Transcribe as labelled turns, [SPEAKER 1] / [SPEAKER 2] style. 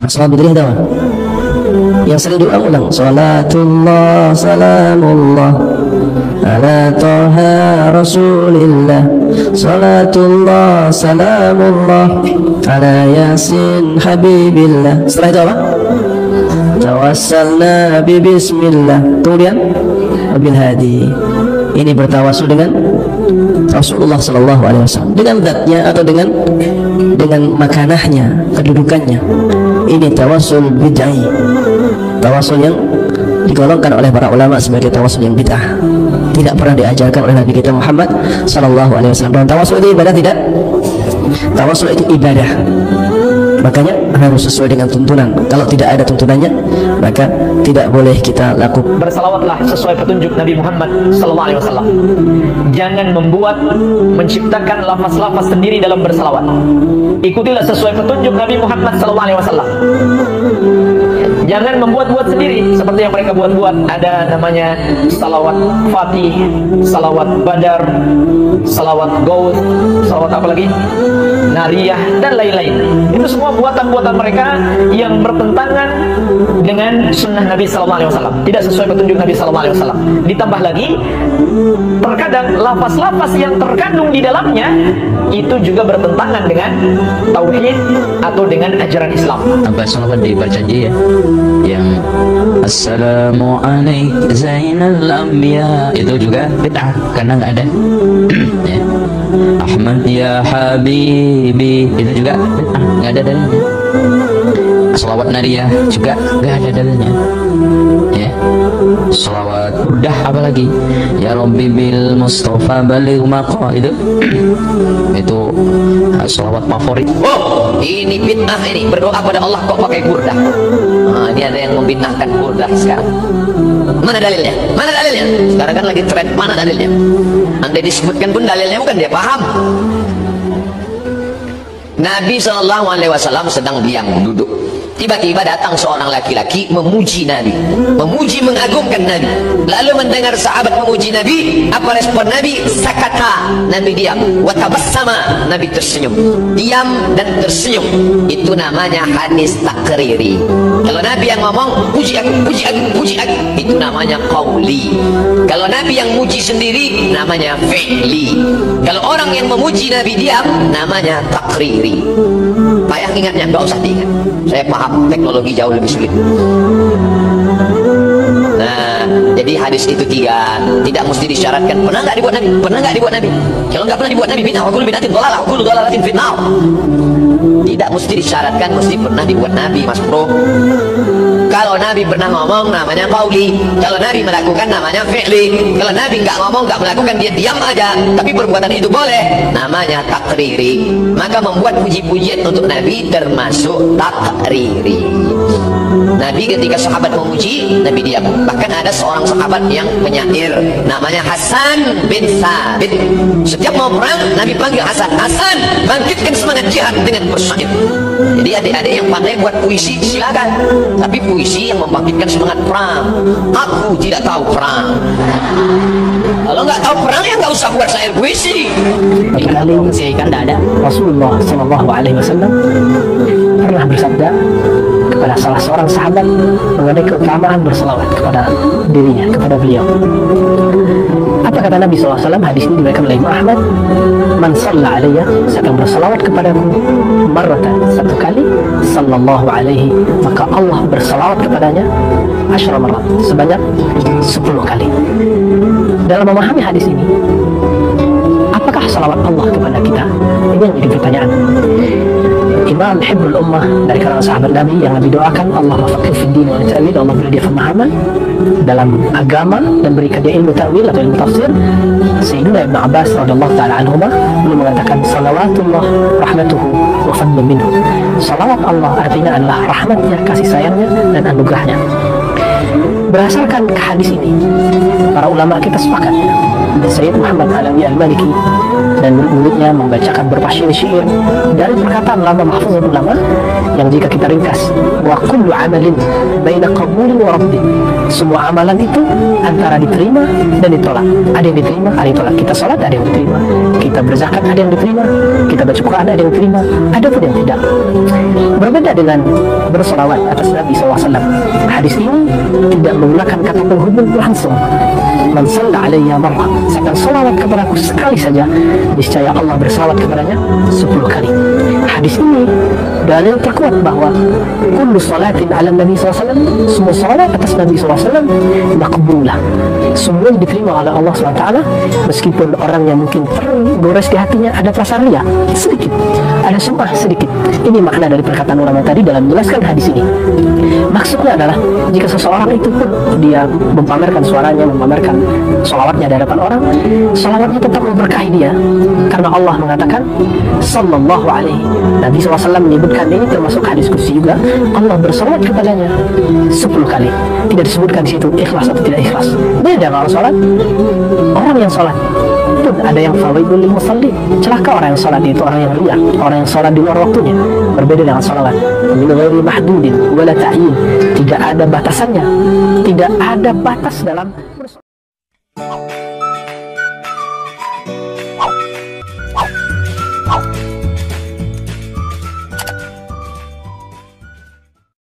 [SPEAKER 1] Salat bidriyah tahu? Yang sering diulang-ulang, salatullah salamullah ala toha rasulillah, salatullah salamullah ala yasin habibillah. Setelah itu apa? Tawassalna bi bismillah, kemudian wabil hadi. Ini bertawasul dengan Rasulullah Sallallahu Alaihi Wasallam, dengan zatnya atau dengan makanahnya, kedudukannya. Ini tawasul bid'ah, tawasul yang digolongkan oleh para ulama sebagai tawasul yang bid'ah, tidak pernah diajarkan oleh Nabi kita Muhammad Sallallahu Alaihi Wasallam. Dan tawasul itu ibadah tidak? Tawasul itu ibadah, makanya harus sesuai dengan tuntunan. Kalau tidak ada tuntunannya, maka tidak boleh kita lakukan.
[SPEAKER 2] Bersalawatlah sesuai petunjuk Nabi Muhammad sallallahu alaihi wasallam. Jangan menciptakan lafaz-lafaz sendiri dalam bersalawat. Ikutilah sesuai petunjuk Nabi Muhammad sallallahu alaihi wasallam. Jangan membuat-buat sendiri seperti yang mereka buat-buat. Ada namanya salawat Fatih, salawat Badar, salawat Gaud, salawat apa lagi? Nariyah dan lain-lain. Itu semua buatan-buatan mereka yang bertentangan dengan sunnah Nabi sallallahu alaihi wasallam, tidak sesuai petunjuk Nabi sallallahu alaihi wasallam. Ditambah lagi, terkadang lafaz-lafaz yang terkandung di dalamnya itu juga bertentangan dengan tauhid atau dengan ajaran Islam.
[SPEAKER 3] Apa salawat dibaca aja ya, yang Assalamualaikum Zainal Anbiya, itu juga bid'ah karena nggak ada. Ya. Ahmad ya Habibi, itu juga bid'ah, nggak ada dalilnya. Salawat Nariyah juga nggak ada dalilnya. Ya. Salawat Burdah apalagi, ya Rabbi bil Mustafa baligh maqa, itu salawat favorit. Oh, ini bid'ah, ini berdoa pada Allah kok pakai burdah. Nah, ini ada yang membid'ahkan burdah sekarang. Mana dalilnya? Mana dalilnya? Sekarang kan lagi tren, mana dalilnya? Anda disebutkan pun dalilnya bukan dia paham. Nabi SAW sedang diam duduk. Tiba-tiba datang seorang laki-laki memuji Nabi, memuji, mengagungkan Nabi. Lalu mendengar sahabat memuji Nabi, apa respon Nabi? Sakata, Nabi diam. Watabassama, Nabi tersenyum. Diam dan tersenyum. Itu namanya hadis takriri. Kalau Nabi yang ngomong, puji aku, puji aku, puji aku, itu namanya qauli. Kalau Nabi yang muji sendiri, namanya fi'li. Kalau orang yang memuji Nabi diam, namanya takriri. Payah ingatnya, nggak usah diingat. Saya paham, teknologi jauh lebih sulit. Nah, jadi hadis itu tidak mesti disyaratkan. Pernah nggak dibuat Nabi? Pernah nggak dibuat Nabi? Kalau nggak pernah dibuat Nabi, bid'ah. Wa kullu bid'atin dhalalah, wa kullu dhalalatin finnar. Tidak mesti disyaratkan, mesti pernah dibuat Nabi, Mas Bro. Kalau Nabi pernah ngomong, namanya qauli. Kalau Nabi melakukan, namanya fi'li. Kalau Nabi nggak ngomong, nggak melakukan, dia diam aja, tapi perbuatan itu boleh, namanya takriri. Maka membuat puji-pujian untuk Nabi termasuk takriri. Nabi ketika sahabat memuji, Nabi diam. Bahkan ada seorang sahabat yang penyair, namanya Hasan bin Thabit. Setiap mau perang, Nabi panggil Hasan, Hasan, bangkitkan semangat jihad dengan bersair. Jadi adik-adik yang pandai buat puisi, silakan. Tapi puisi yang membangkitkan semangat perang. Aku tidak tahu perang. Kalau nggak tahu perang, ya nggak usah buat syair puisi.
[SPEAKER 1] Kali kan tidak ada. Rasulullah Sallallahu Alaihi Wasallam pernah bersabda kepada salah seorang sahabat mengenai keutamaan berselawat kepada dirinya, kepada beliau. Apa kata Nabi SAW? Hadis ini diriwayatkan oleh Imam Ahmad. Man shalla alayya, siapa yang berselawat kepadaku marratan, satu kali, sallallahu alaihi, maka Allah berselawat kepadanya asyra marrat, sebanyak 10 kali. Dalam memahami hadis ini, apakah salawat Allah kepada kita? Ini yang jadi pertanyaan. Imam Hibrul Ummah dari kalangan sahabat Nabi yang Nabi doakan, Allah faqih fi din wa ta'wil, Allah beri dia pemahaman dalam agama dan berikan dia ilmu ta'wil atau ilmu tafsir. Sayyidina Ibn Abbas radhiyallahu ta'ala anhuma beliau mengatakan, salawatullah rahmatuhu wa fadlu minhu. Salawat Allah artinya adalah rahmatnya, kasih sayangnya dan anugerahnya. Berdasarkan hadis ini, para ulama kita sepakat, Sayyid Muhammad Alawi Al-Maliki dan murid-muridnya membacakan berpasir syair dari perkataan lama mahfuz ulama yang jika kita ringkas, wa kullu amalin baina qabulin wa raddin, semua amalan itu antara diterima dan ditolak. Ada yang diterima, ada yang ditolak. Kita sholat, ada yang diterima. Kita berzakat, ada yang diterima. Kita baca Quran, ada yang diterima. Ada pun yang tidak. Berbeda dengan bersolawat atas Nabi SAW. Hadis ini tidak menggunakan kata penghubung langsung. Man shalla alayya marrah, siapa salawat kepadaku sekali saja, niscaya Allah bersalawat kepadanya 10 kali. Hadis ini dalil terkuat bahwa kullu salatin ala Nabi SAW, semua salat atas Nabi SAW maqbulah, semua diterima oleh Allah SWT, meskipun orang yang mungkin tergores di hatinya ada perasaan ria sedikit, ada sum'ah sedikit. Ini makna dari perkataan ulama tadi dalam menjelaskan hadis ini. Maksudnya adalah jika seseorang itu pun dia memamerkan suaranya, memamerkan sholawatnya di hadapan orang, sholawatnya tetap memberkahi dia, karena Allah mengatakan sallallahu alaihi, Nabi SAW menyebutkan ini termasuk hadis qudsi juga, Allah bersolawat kepadanya 10 kali. Tidak disebutkan di situ ikhlas atau tidak ikhlas. Beda kalau sholat. Orang yang sholat pun ada yang fawaidul lil musalli, celaka orang yang sholat, itu orang yang riya, orang yang sholat di luar waktunya. Berbeda dengan sholawat min ghairi mahdudin wala ta'yin, tidak ada batasannya, tidak ada batas dalam